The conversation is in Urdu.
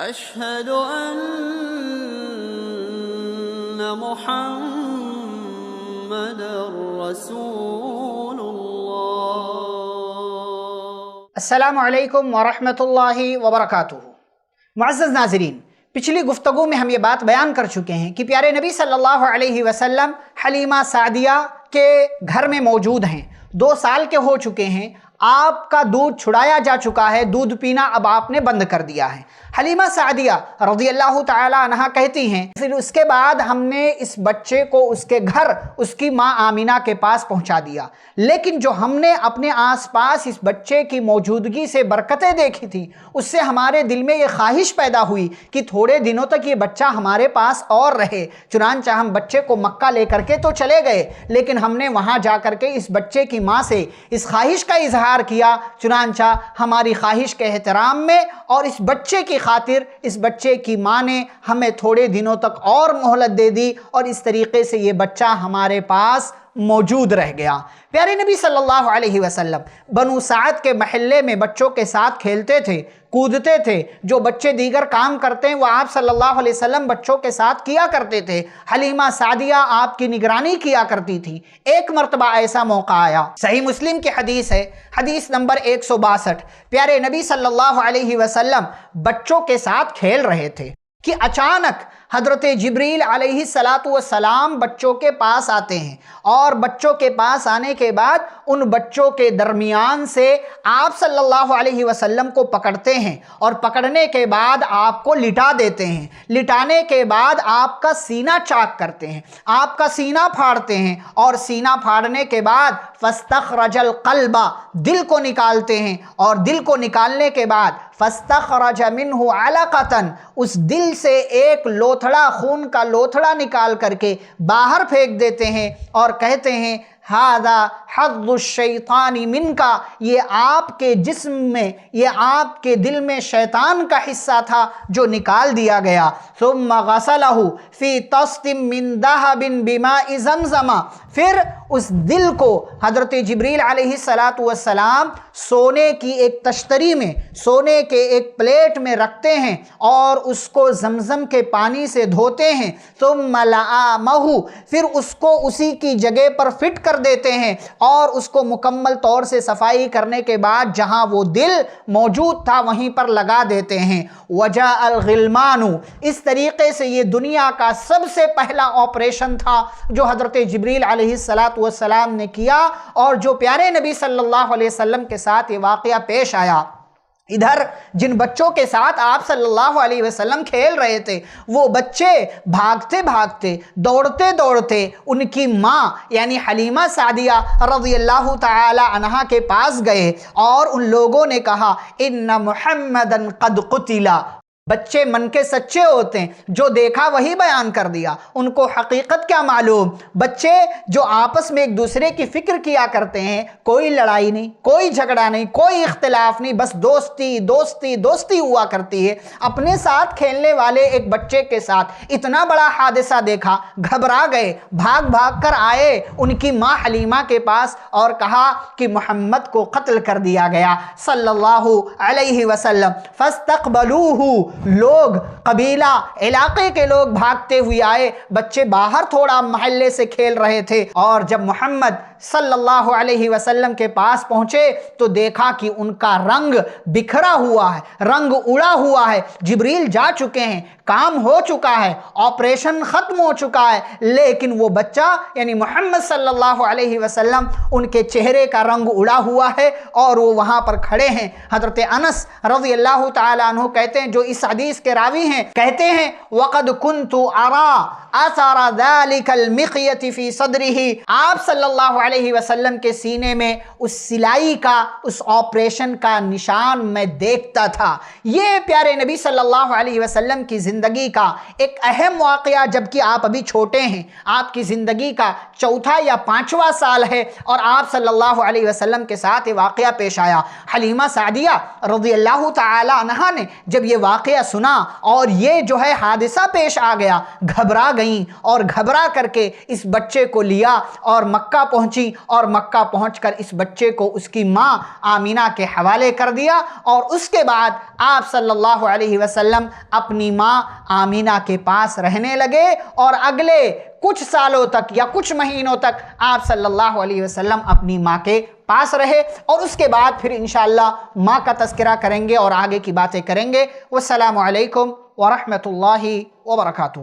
أشهد أن محمد رسول الله۔ السلام علیکم ورحمۃ اللہ وبرکاتہ۔ معزز ناظرین، پچھلی گفتگو میں ہم یہ بات بیان کر چکے ہیں کہ پیارے نبی صلی اللہ علیہ وسلم حلیمہ سعدیہ کے گھر میں موجود ہیں، 2 سال کے ہو چکے ہیں، آپ کا دودھ چھڑایا جا چکا ہے، دودھ پینا اب آپ نے بند کر دیا ہے۔ حلیمہ سعدیہ رضی اللہ تعالی عنہا کہتی ہیں پھر اس کے بعد ہم نے اس بچے کو اس کے گھر اس کی ماں آمینہ کے پاس پہنچا دیا، لیکن جو ہم نے اپنے آس پاس اس بچے کی موجودگی سے برکتیں دیکھی تھی، اس سے ہمارے دل میں یہ خواہش پیدا ہوئی کہ تھوڑے دنوں تک یہ بچہ ہمارے پاس اور رہے۔ چنانچہ ہم بچے کو مکہ لے کر کے تو چلے گئے، لیکن ہم نے وہاں جا کر کے اس بچے کی ماں سے اس خواہش کا اظہار کیا۔ چنانچہ ہماری خواہش کے احترام میں اور اس بچے کی خاطر اس بچے کی ماں نے ہمیں تھوڑے دنوں تک اور مہلت دے دی، اور اس طریقے سے یہ بچہ ہمارے پاس موجود رہ گیا۔ پیارے نبی صلی اللہ علیہ وسلم بنو سعد کے محلے میں بچوں کے ساتھ کھیلتے تھے، کودتے تھے، جو بچے دیگر کام کرتے ہیں وہ آپ صلی اللہ علیہ وسلم بچوں کے ساتھ کیا کرتے تھے۔ حلیمہ سعدیہ آپ کی نگرانی کیا کرتی تھی۔ ایک مرتبہ ایسا موقع آیا، صحیح مسلم کی حدیث ہے، حدیث نمبر 162، پیارے نبی صلی اللہ علیہ وسلم بچوں کے ساتھ کھیل رہے تھے کہ اچانک حضرت جبریل علیہ السلام بچوں کے پاس آتے ہیں، اور بچوں کے پاس آنے کے بعد ان بچوں کے درمیان سے آپ صلی اللہ علیہ وسلم کو پکڑتے ہیں، اور پکڑنے کے بعد آپ کو لٹا دیتے ہیں۔ لٹانے کے بعد آپ کا سینہ چاک کرتے ہیں، آپ کا سینہ پھاڑتے ہیں، اور سینہ پھاڑنے کے بعد فاستخرج القلب، دل کو نکالتے ہیں، اور دل کو نکالنے کے بعد فاستخرج منہ علقۃ، اس دل سے ایک لوتھڑا، خون کا لوتھڑا نکال کر کے باہر پھینک دیتے ہیں، اور کہتے ہیں ھذا حظ الشیطان منک، یہ آپ کے جسم میں، یہ آپ کے دل میں شیطان کا حصہ تھا جو نکال دیا گیا۔ ثم غسلہ فی طست من ذہب بماء زمزم، پھر اس دل کو حضرت جبریل علیہ السلام سونے کی ایک تشتری میں، سونے کے ایک پلیٹ میں رکھتے ہیں، اور اس کو زمزم کے پانی سے دھوتے ہیں۔ ثم لآمہ، پھر اس کو اسی کی جگہ پر فٹ کر دیتے ہیں، اور اس کو مکمل طور سے صفائی کرنے کے بعد جہاں وہ دل موجود تھا وہیں پر لگا دیتے ہیں۔ وجاء الغلمان، اس طریقے سے یہ دنیا کا سب سے پہلا آپریشن تھا جو حضرت جبریل علیہ السلام نے کیا، اور جو پیارے نبی صلی اللہ علیہ وسلم کے ساتھ یہ واقعہ پیش آیا۔ ادھر جن بچوں کے ساتھ آپ صلی اللہ علیہ وسلم کھیل رہے تھے، وہ بچے بھاگتے بھاگتے، دوڑتے دوڑتے ان کی ماں یعنی حلیمہ سعدیہ رضی اللہ تعالی عنہا کے پاس گئے، اور ان لوگوں نے کہا ان محمدًا قد قتل۔ بچے من کے سچے ہوتے ہیں، جو دیکھا وہی بیان کر دیا، ان کو حقیقت کیا معلوم۔ بچے جو آپس میں ایک دوسرے کی فکر کیا کرتے ہیں، کوئی لڑائی نہیں، کوئی جھگڑا نہیں، کوئی اختلاف نہیں، بس دوستی دوستی دوستی ہوا کرتی ہے۔ اپنے ساتھ کھیلنے والے ایک بچے کے ساتھ اتنا بڑا حادثہ دیکھا، گھبرا گئے، بھاگ بھاگ کر آئے ان کی ماں حلیمہ کے پاس، اور کہا کہ محمد کو قتل کر دیا گیا صلی اللہ علیہ وسلم۔ فاستقبلوہ، لوگ، قبیلہ، علاقے کے لوگ بھاگتے ہوئے آئے۔ بچے باہر تھوڑا محلے سے کھیل رہے تھے، اور جب محمد صلی اللہ علیہ وسلم کے پاس پہنچے تو دیکھا کہ ان کا رنگ بکھرا ہوا ہے، رنگ اڑا ہوا ہے۔ جبریل جا چکے ہیں، کام ہو چکا ہے، آپریشن ختم ہو چکا ہے، لیکن وہ بچہ یعنی محمد صلی اللہ علیہ وسلم، ان کے چہرے کا رنگ اڑا ہوا ہے، اور وہ وہاں پر کھڑے ہیں۔ حضرت انس رضی اللہ تعالیٰ عنہ کہتے ہیں، جو اس حدیث کے راوی ہیں، کہتے ہیں وَقَدْ كُنْتُ أَرَى أَثَرَ ذَلِكَ الْمِخْيَةِ فِي صَدْرِهِ، آپ صلی اللہ علیہ وسلم کے سینے میں اس سلائی کا، اس آپریشن کا نشان میں دیکھتا تھا۔ یہ پیارے نبی صلی اللہ علیہ وسلم کی زندگی کا ایک اہم واقعہ، جبکہ آپ ابھی چھوٹے ہیں، آپ کی زندگی کا 4 یا 5واں سال ہے، اور آپ صلی اللہ علیہ وسلم کے ساتھ یہ واقعہ پیش آیا۔ حلیمہ سعدیہ رضی اللہ تعالی عنہا نے جب یہ واقعہ سنا اور یہ جو ہے حادثہ پیش آ گیا، گھبرا گئیں، اور گھبرا کر کے اس بچے کو لیا اور مکہ پہنچی۔ پہنچی اور مکہ پہنچ کر اس بچے کو اس کی ماں آمینہ کے حوالے کر دیا، اور اس کے بعد آپ صلی اللہ علیہ وسلم اپنی ماں آمینہ کے پاس رہنے لگے، اور اگلے کچھ سالوں تک یا کچھ مہینوں تک آپ صلی اللہ علیہ وسلم اپنی ماں کے پاس رہے، اور اس کے بعد پھر انشاءاللہ ماں کا تذکرہ کریں گے اور آگے کی باتیں کریں گے۔ والسلام علیکم ورحمۃ اللہ وبرکاتہ۔